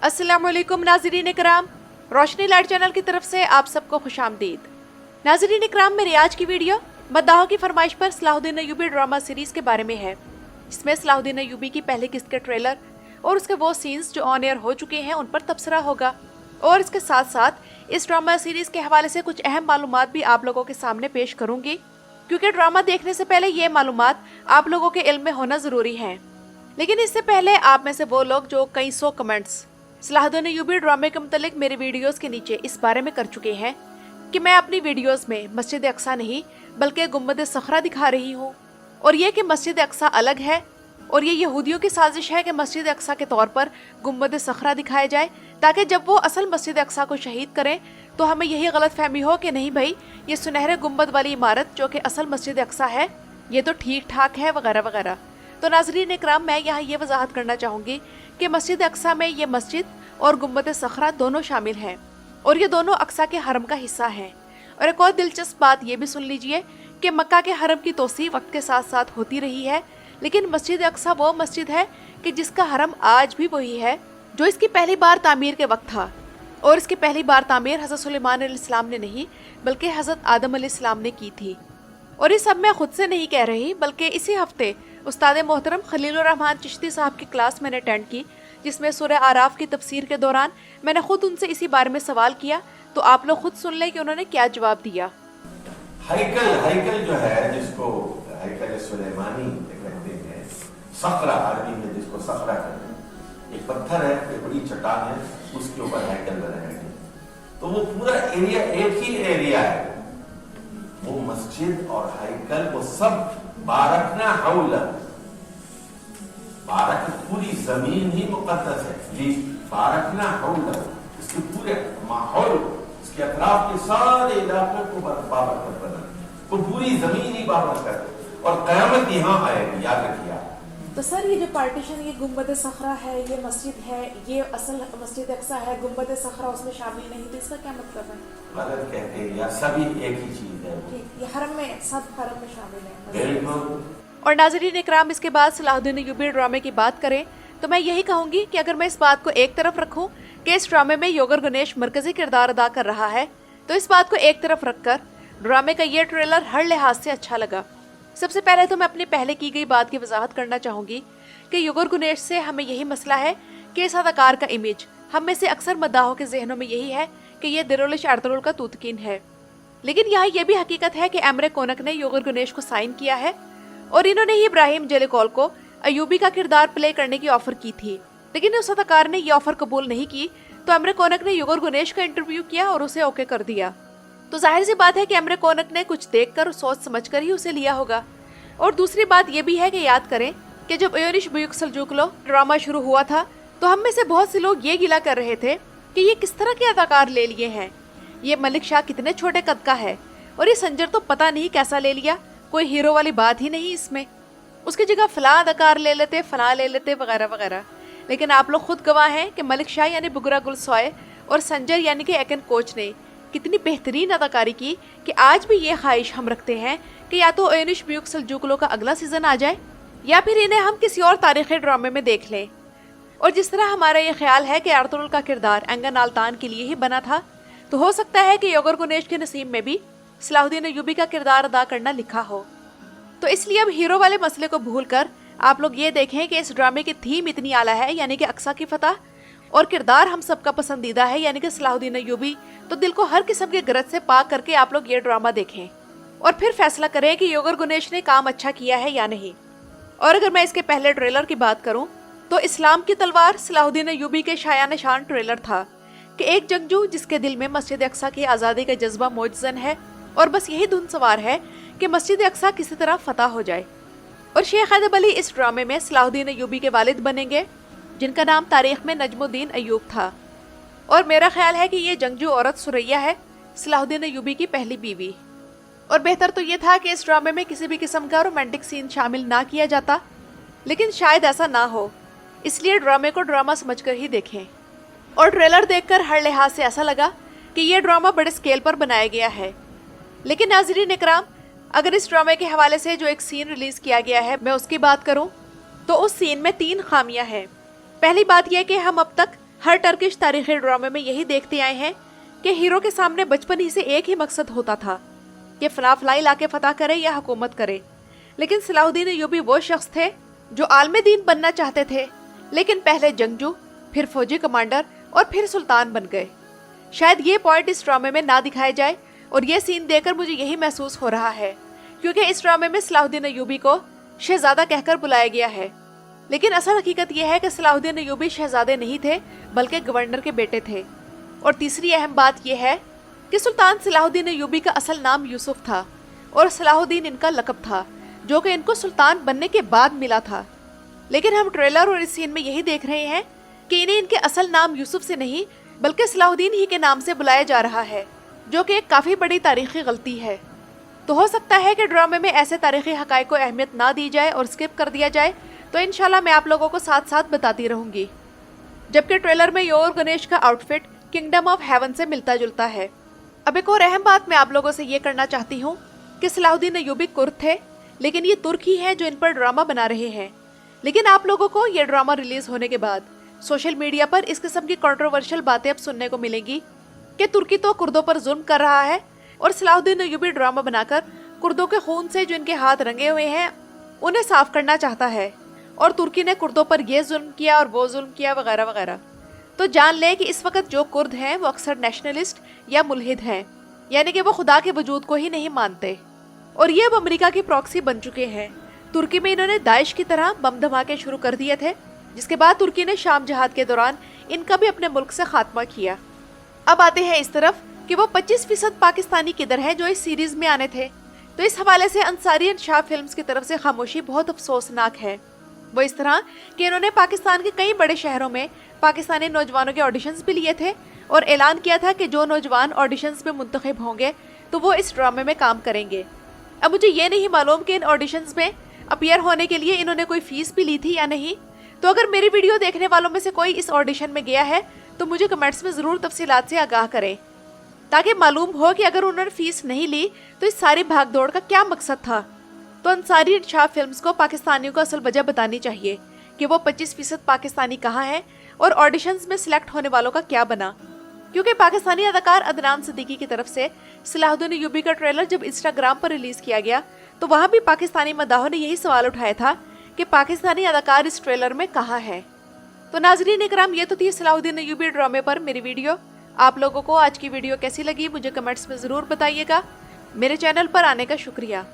अस्सलाम वालेकुम नाज़रीन इकराम, रोशनी लाइट चैनल की तरफ से आप सबको खुशामदीद। नाज़रीन इकराम, मेरी आज की वीडियो मद्दाहों की फरमाइश पर सलाहुद्दीन अय्यूबी ड्रामा सीरीज़ के बारे में है। इसमें सलाहुद्दीन अय्यूबी की पहली किस्त के ट्रेलर और उसके वो सीन्स जो ऑन एयर हो चुके हैं उन पर तबसरा होगा, और इसके साथ साथ इस ड्रामा सीरीज़ के हवाले से कुछ अहम मालूमात भी आप लोगों के सामने पेश करूँगी, क्योंकि ड्रामा देखने से पहले ये मालूमात आप लोगों के इल्म में होना ज़रूरी है। लेकिन इससे पहले आप में से वो लोग जो कई सौ कमेंट्स सलाहुद्दीन अय्यूबी ड्रामे के मुतालिक मेरे वीडियोस के नीचे इस बारे में कर चुके हैं कि मैं अपनी वीडियोस में मस्जिद अक्सा नहीं बल्कि गुंबद सखरा दिखा रही हूँ, और ये कि मस्जिद अक्सा अलग है और ये यहूदियों की साजिश है कि मस्जिद अक्सा के तौर पर गुंबद सखरा दिखाया जाए, ताकि जब वो असल मस्जिद अक्सा को शहीद करें तो हमें यही गलत फहमी हो कि नहीं भाई, ये सुनहरे गुंबद वाली इमारत जो कि असल मस्जिद अक्सा है ये तो ठीक ठाक है वगैरह वगैरह। तो नाज़रीन इकराम, मैं यहाँ ये वजाहत करना चाहूँगी कि मस्जिद अक्सा में ये मस्जिद और गुंबद सखरा दोनों शामिल हैं, और ये दोनों अक्सा के हरम का हिस्सा हैं। और एक और दिलचस्प बात ये भी सुन लीजिए कि मक्का के हरम की तोसी वक्त के साथ साथ होती रही है, लेकिन मस्जिद अक्सा वो मस्जिद है कि जिसका हरम आज भी वही है जो इसकी पहली बार तामीर के वक्त था, और इसकी पहली बार तामीर हज़रत सुलेमान अलैहिस्सलाम ने नहीं बल्कि हज़रत आदम अलैहिस्सलाम ने की थी। और ये सब मैं खुद से नहीं कह रही, बल्कि इसी हफ्ते उस्ताद मोहतरम खलीलुर रहमान चिश्ती साहब की क्लास मैंने अटेंड की, जिसमें सूरह आराफ की तफसीर के दौरान मैंने खुद उनसे इसी बारे में सवाल किया, तो आप लोग खुद सुन लें कि उन्होंने क्या जवाब दिया। हैकल जो है, जिसको हैकल सुलेमानी कहते हैं, सखरा अरबी में जिसको सखरा कहते हैं, एक पत्थर है, एक बड़ी चट्टान है, उसके ऊपर हैकल बना है। तो वो पूरा एरिया एक ही एरिया है, वो मस्जिद और हैकल वो सब बारकना हौला, बारक पूरी जमीन ही मुकद्दस है जी, बारकना हौला, इसके पूरे माहौल, इसके अतराफ के सारे इलाकों को बाबरकत बना, तो पूरी जमीन ही बाबरकत, और क़यामत यहाँ आएगी, याद रखिए। तो सर, ये जो पार्टीशन, ये गुंबद सखरा है, ये मस्जिद है, ये असल मस्जिद अक्सा है, गुंबद सखरा उसमें शामिल नहीं, तो इसका क्या मतलब है? गलत कहते हैं यार, सभी एक ही चीज है, ये हरम में, सब हरम में शामिल है। बिल्कुल। और नाज़रीन इकराम, इसके बाद सलाहुद्दीन अय्यूबी ड्रामे की बात करें तो मैं यही कहूँगी कि अगर मैं इस बात को एक तरफ रखूँ कि इस ड्रामे में योगर गणेश मरकजी किरदार अदा कर रहा है, तो इस बात को एक तरफ रखकर ड्रामे का ये ट्रेलर हर लिहाज से अच्छा लगा। सबसे पहले तो मैं अपनी पहले की गई बात की वजाहत करना चाहूँगी कि योगर गणेश से हमें यही मसला है कि इस अदाकार का इमेज हम में से अक्सर मद्दाहों के जहनों में यही है कि ये दिरोलिश अर्तुगरुल का तूतकीन है, लेकिन यहाँ ये भी हकीकत है कि एमरे कोनक ने योगर गणेश को साइन किया है, और इन्होंने ही इब्राहिम जेलेकॉल को अय्यूबी का किरदार प्ले करने की ऑफर की थी, लेकिन उस अदाकार ने ये ऑफर कबूल नहीं की, तो एमरे कोनक ने योगर गणेश का इंटरव्यू किया और उसे ओके कर दिया। तो जाहिर सी बात है कि एमरे कोनक ने कुछ देखकर और सोच समझकर ही उसे लिया होगा। और दूसरी बात यह भी है कि याद करें कि जब एयोनिश बुयुक सेल्जुकलो ड्रामा शुरू हुआ था तो हम में से बहुत से लोग ये गिला कर रहे थे कि ये किस तरह के अदाकार ले लिए हैं, ये मलिक शाह कितने छोटे कद का है, और ये संजर तो पता नहीं कैसा ले लिया, कोई हीरो वाली बात ही नहीं इसमें, उसकी जगह फलां अदाकार ले लेते, फलां ले लेते वगैरह वगैरह। लेकिन आप लोग खुद गवाह हैं कि मलिक शाह यानी बुगरा गुल सोए और संजर यानी कि एकन कोच ने कितनी बेहतरीन अदाकारी की कि आज भी ये ख्वाहिश हम रखते हैं कि या तो एयोनिश बुयुक सेल्जुकलो का अगला सीजन आ जाए या फिर इन्हें हम किसी और तारीखी ड्रामे में देख लें। और जिस तरह हमारा ये ख्याल है कि अर्तुगरुल का किरदार एंगन आल्तान के लिए ही बना था, तो हो सकता है कि योगर गणेश के नसीब में भी सलाहुद्दीन अय्यूबी का किरदार अदा करना लिखा हो। तो इसलिए अब हीरो वाले मसले को भूलकर आप लोग ये देखें कि इस ड्रामे की थीम इतनी आला है यानी कि अक्सा की फतह, और किरदार हम सबका पसंदीदा है यानी कि सलाहुद्दीन अय्यूबी, तो दिल को हर किस्म के गरज से पाक करके आप लोग ये ड्रामा देखें और फिर फैसला करें कि योगर गणेश ने काम अच्छा किया है या नहीं। और अगर मैं इसके पहले ट्रेलर की बात करूं तो इस्लाम की तलवार सलाहुद्दीन अय्यूबी के शायान शान ट्रेलर था कि एक जंगजू जिसके दिल में मस्जिद अक्सा की आज़ादी का जज्बा मौजज़न है, और बस यही धुन सवार है कि मस्जिद अक्सा किसी तरह फतह हो जाए। और शेख अदब अली इस ड्रामे में सलाहुद्दीन अय्यूबी के वालिद बनेंगे, जिनका नाम तारीख में नजमुद्दीन अय्यूब था। और मेरा ख्याल है कि ये जंगजू औरत सुरैया है, सलाहुद्दीन अय्यूबी की पहली बीवी। और बेहतर तो ये था कि इस ड्रामे में किसी भी किस्म का रोमांटिक सीन शामिल ना किया जाता, लेकिन शायद ऐसा ना हो, इसलिए ड्रामे को ड्रामा समझकर ही देखें। और ट्रेलर देखकर हर लिहाज से ऐसा लगा कि ये ड्रामा बड़े स्केल पर बनाया गया है। लेकिन नाज़रीन इकराम, अगर इस ड्रामे के हवाले से जो एक सीन रिलीज़ किया गया है मैं उसकी बात करूं तो उस सीन में 3 खामियां हैं। पहली बात यह कि हम अब तक हर टर्किश तारीखी ड्रामे में यही देखते आए हैं कि हीरो के सामने बचपन ही से एक ही मकसद होता था कि फला इलाके फतह करे या हुकूमत करे। लेकिन सलाहुद्दीन अय्यूबी वो शख्स थे जो आलमे दीन बनना चाहते थे, लेकिन पहले जंगजू, फिर फौजी कमांडर और फिर सुल्तान बन गए। शायद ये पॉइंट इस ड्रामे में ना दिखाया जाए और ये सीन देखकर मुझे यही महसूस हो रहा है, क्योंकि इस ड्रामे में सलाहुद्दीन अय्यूबी को शहजादा कहकर बुलाया गया है। लेकिन असल हकीकत यह है कि सलाहुद्दीन अय्यूबी शहजादे नहीं थे बल्कि गवर्नर के बेटे थे। और तीसरी अहम बात यह है कि सुल्तान सलाहुद्दीन अय्यूबी का असल नाम यूसुफ था और सलाहुद्दीन इनका लक़ब था, जो कि इनको सुल्तान बनने के बाद मिला था। लेकिन हम ट्रेलर और इस सीन में यही देख रहे हैं कि इन्हें इनके असल नाम यूसुफ से नहीं बल्कि सलाहुद्दीन ही के नाम से बुलाया जा रहा है, जो कि एक काफ़ी बड़ी तारीखी गलती है। तो हो सकता है कि ड्रामे में ऐसे तारीखी हक़ाइक़ को अहमियत ना दी जाए और स्किप कर दिया जाए, तो इंशाल्लाह मैं आप लोगों को साथ साथ बताती रहूँगी। जबकि ट्रेलर में योर गणेश का आउटफिट किंगडम ऑफ हेवन से मिलता जुलता है। अब एक और अहम बात मैं आप लोगों से ये करना चाहती हूँ कि सलाहुद्दीन अय्यूबी कुर्द थे, लेकिन ये तुर्क ही हैं जो इन पर ड्रामा बना रहे हैं। लेकिन आप लोगों को ये ड्रामा रिलीज होने के बाद सोशल मीडिया पर इस किस्म की कंट्रोवर्शियल बातें अब सुनने को मिलेंगी कि तुर्की तो कुर्दों पर जुल्म कर रहा है और सलाहुद्दीन अय्यूबी ड्रामा बनाकर कुर्दों के खून से जो इनके हाथ रंगे हुए हैं उन्हें साफ करना चाहता है, और तुर्की ने कुर्दों पर ये जुल्म किया और वो जुल्म किया वगैरह वगैरह। तो जान लें कि इस वक्त जो कुर्द हैं वो अक्सर नेशनलिस्ट या मुल्हिद हैं, यानी कि वो खुदा के वजूद को ही नहीं मानते, और ये अब अमेरिका की प्रॉक्सी बन चुके हैं। तुर्की में इन्होंने दाइश की तरह बम धमाके शुरू कर दिए थे, जिसके बाद तुर्की ने शाम जहाद के दौरान इनका भी अपने मुल्क से खात्मा किया। अब आते हैं इस तरफ कि वो 25% पाकिस्तानी किधर हैं जो इस सीरीज में आने थे। तो इस हवाले से अंसारी एंड शाह फिल्म्स की तरफ से खामोशी बहुत अफसोसनाक है। वो इस तरह कि इन्होंने पाकिस्तान के कई बड़े शहरों में पाकिस्तानी नौजवानों के ऑडिशंस भी लिए थे और ऐलान किया था कि जो नौजवान ऑडिशंस में मुंतखब होंगे तो वो इस ड्रामे में काम करेंगे। अब मुझे ये नहीं मालूम कि इन ऑडिशंस में अपीयर होने के लिए इन्होंने कोई फीस भी ली थी या नहीं। तो अगर मेरी वीडियो देखने वालों में से कोई इस ऑडिशन में गया है तो मुझे कमेंट्स में ज़रूर तफसीलात से आगाह करें, ताकि मालूम हो कि अगर उन्होंने फीस नहीं ली तो इस सारी भागदौड़ का क्या मकसद था। तो अंसारी एंड शाह फिल्म्स को पाकिस्तानियों को असल वजह बतानी चाहिए कि वो 25% पाकिस्तानी कहाँ हैं और ऑडिशंस में सिलेक्ट होने वालों का क्या बना। क्योंकि पाकिस्तानी अदाकार अदनान सिद्दीकी की तरफ से सलाहुद्दीन अय्यूबी का ट्रेलर जब इंस्टाग्राम पर रिलीज किया गया तो वहाँ भी पाकिस्तानी मदाहों ने यही सवाल उठाया था कि पाकिस्तानी अदाकार इस ट्रेलर में कहाँ है। तो नाज़रीन इकराम, ये तो थी सलाहुद्दीन अय्यूबी ड्रामे पर मेरी वीडियो। आप लोगों को आज की वीडियो कैसी लगी मुझे कमेंट्स में ज़रूर बताइएगा। मेरे चैनल पर आने का शुक्रिया।